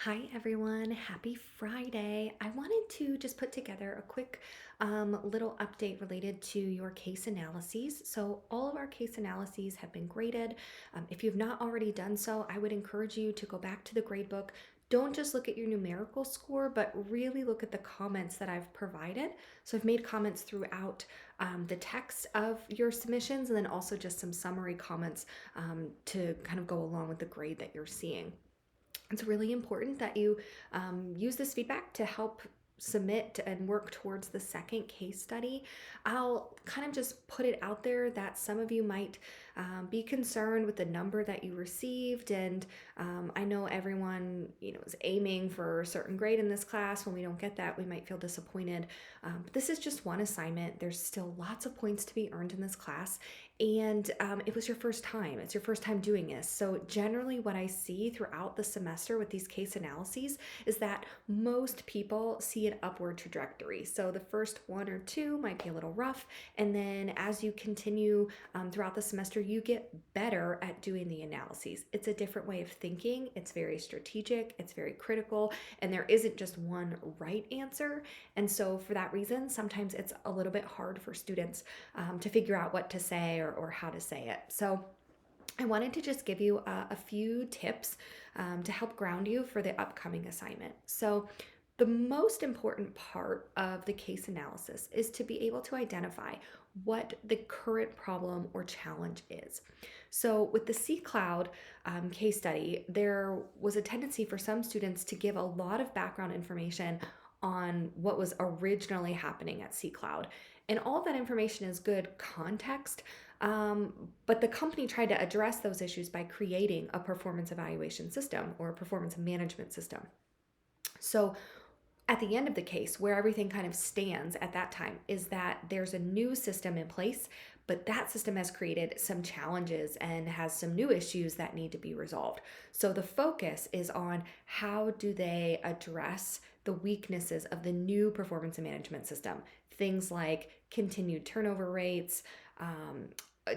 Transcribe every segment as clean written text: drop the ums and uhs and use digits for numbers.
Hi everyone, happy Friday. I wanted to just put together a quick little update related to your case analyses. So, all of our case analyses have been graded. If you've not already done so, I would encourage you to go back to the gradebook. Don't just look at your numerical score, but really look at the comments that I've provided. So, I've made comments throughout the text of your submissions and then also just some summary comments to kind of go along with the grade that you're seeing. It's really important that you use this feedback to help submit and work towards the second case study. I'll kind of just put it out there that some of you might be concerned with the number that you received, and I know everyone is aiming for a certain grade in this class. When we don't get that, we might feel disappointed. But this is just one assignment. There's still lots of points to be earned in this class, and it was your first time. It's your first time doing this. So generally what I see throughout the semester with these case analyses is that most people see an upward trajectory. So the first one or two might be a little rough, and then as you continue throughout the semester, you get better at doing the analyses. It's a different way of thinking. It's very strategic, it's very critical, and there isn't just one right answer. And so for that reason, sometimes it's a little bit hard for students to figure out what to say or how to say it. So I wanted to just give you a few tips to help ground you for the upcoming assignment. So the most important part of the case analysis is to be able to identify what the current problem or challenge is. So with the C Cloud case study, there was a tendency for some students to give a lot of background information on what was originally happening at C Cloud. And all that information is good context, but the company tried to address those issues by creating a performance evaluation system or a performance management system. So at the end of the case, where everything kind of stands at that time is that there's a new system in place, but that system has created some challenges and has some new issues that need to be resolved. So the focus is on how do they address the weaknesses of the new performance management system. Things like continued turnover rates,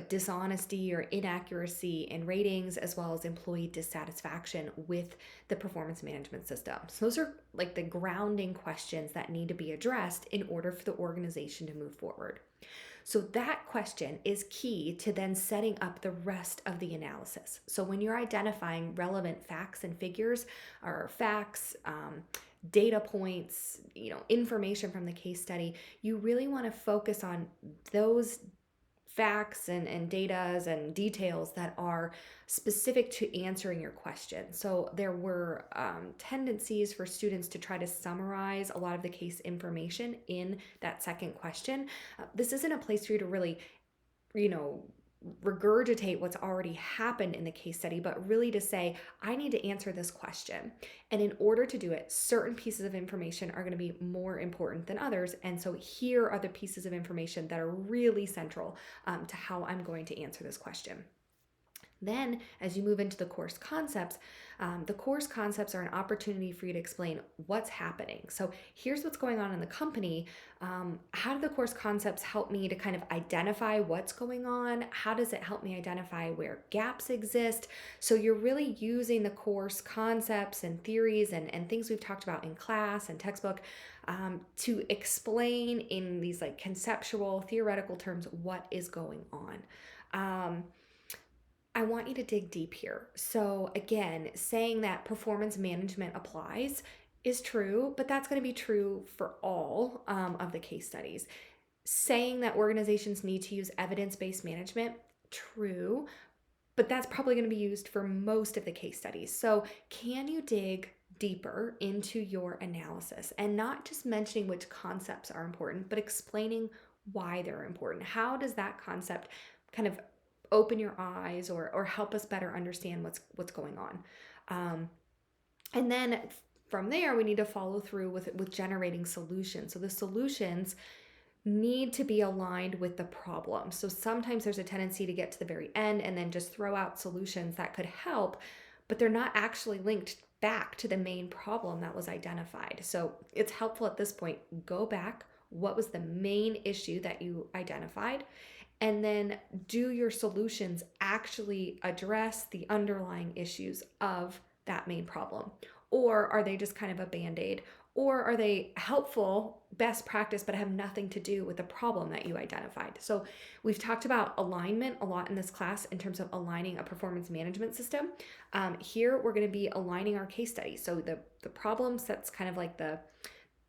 dishonesty or inaccuracy in ratings, as well as employee dissatisfaction with the performance management system. So those are like the grounding questions that need to be addressed in order for the organization to move forward. So that question is key to then setting up the rest of the analysis. So when you're identifying relevant facts and figures or facts, data points, information from the case study, you really want to focus on those facts and datas and details that are specific to answering your question. So there were tendencies for students to try to summarize a lot of the case information in that second question. This isn't a place for you to really, regurgitate what's already happened in the case study, but really to say, I need to answer this question. And in order to do it, certain pieces of information are going to be more important than others. And so here are the pieces of information that are really central to how I'm going to answer this question. Then, as you move into the course concepts are an opportunity for you to explain what's happening. So here's what's going on in the company. How do the course concepts help me to kind of identify what's going on? How does it help me identify where gaps exist? So you're really using the course concepts and theories and things we've talked about in class and textbook to explain in these like conceptual, theoretical terms what is going on. I want you to dig deep here. So again, saying that performance management applies is true, but that's going to be true for all of the case studies. Saying that organizations need to use evidence-based management, true, but that's probably going to be used for most of the case studies. So can you dig deeper into your analysis and not just mentioning which concepts are important, but explaining why they're important? How does that concept kind of open your eyes or help us better understand what's going on? And then from there, we need to follow through with generating solutions. So the solutions need to be aligned with the problem. So sometimes there's a tendency to get to the very end and then just throw out solutions that could help, but they're not actually linked back to the main problem that was identified. So it's helpful at this point, go back. What was the main issue that you identified? And then do your solutions actually address the underlying issues of that main problem? Or are they just kind of a band-aid? Or are they helpful, best practice, but have nothing to do with the problem that you identified? So we've talked about alignment a lot in this class in terms of aligning a performance management system. Here we're going to be aligning our case study. So the problem sets kind of like the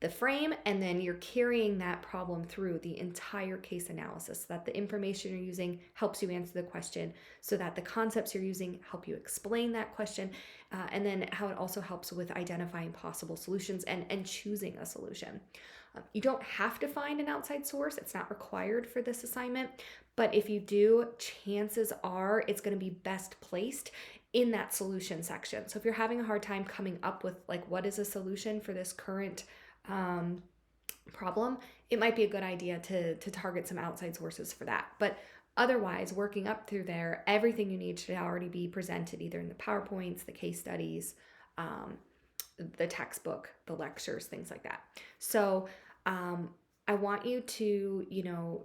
frame, and then you're carrying that problem through the entire case analysis so that the information you're using helps you answer the question, so that the concepts you're using help you explain that question, and then how it also helps with identifying possible solutions and choosing a solution. You don't have to find an outside source, it's not required for this assignment, but if you do, chances are it's going to be best placed in that solution section. So if you're having a hard time coming up with like what is a solution for this current problem, it might be a good idea to target some outside sources for that. But otherwise, working up through there, everything you need should already be presented either in the PowerPoints, the case studies, the textbook, the lectures, things like that. So I want you to,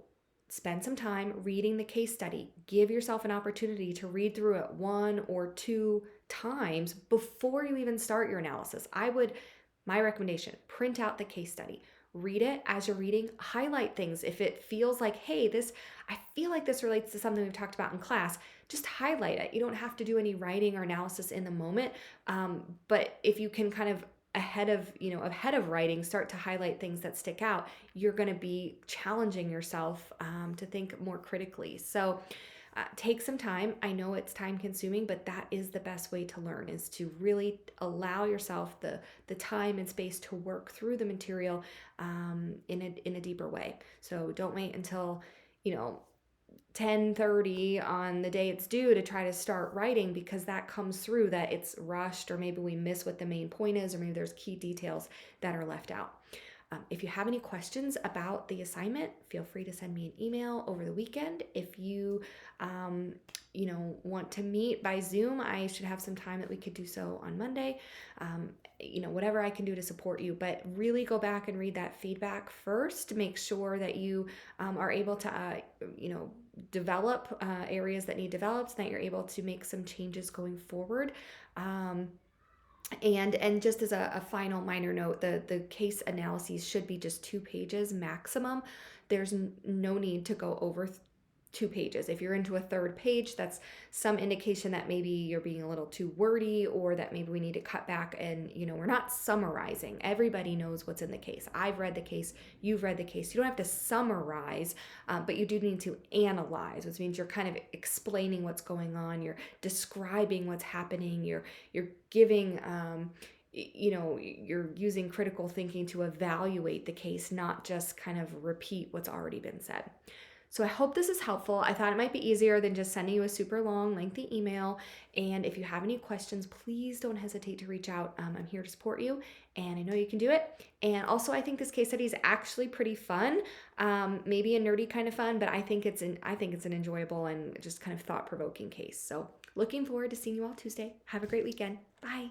spend some time reading the case study. Give yourself an opportunity to read through it 1 or 2 times before you even start your analysis. My recommendation, print out the case study. Read it as you're reading, highlight things. If it feels like, hey, I feel like this relates to something we've talked about in class, just highlight it. You don't have to do any writing or analysis in the moment. But if you can kind of ahead of writing, start to highlight things that stick out, you're going to be challenging yourself to think more critically. So take some time. I know it's time consuming, but that is the best way to learn, is to really allow yourself the time and space to work through the material in a deeper way. So don't wait until 10:30 on the day it's due to try to start writing, because that comes through that it's rushed, or maybe we miss what the main point is, or maybe there's key details that are left out. If you have any questions about the assignment, feel free to send me an email over the weekend. If you, want to meet by Zoom, I should have some time that we could do so on Monday. Whatever I can do to support you, but really go back and read that feedback first to make sure that you are able to, develop areas that need developed, so that you're able to make some changes going forward. And just as a final minor note, the case analyses should be just 2 pages maximum. There's no need to go over 2 pages. If you're into a 3rd page, that's some indication that maybe you're being a little too wordy, or that maybe we need to cut back and, we're not summarizing. Everybody knows what's in the case. I've read the case, you've read the case. You don't have to summarize, but you do need to analyze, which means you're kind of explaining what's going on. You're describing what's happening. You're giving, you're using critical thinking to evaluate the case, not just kind of repeat what's already been said. So I hope this is helpful. I thought it might be easier than just sending you a super long, lengthy email. And if you have any questions, please don't hesitate to reach out. I'm here to support you, and I know you can do it. And also, I think this case study is actually pretty fun, maybe a nerdy kind of fun, but I think it's an enjoyable and just kind of thought-provoking case. So looking forward to seeing you all Tuesday. Have a great weekend. Bye.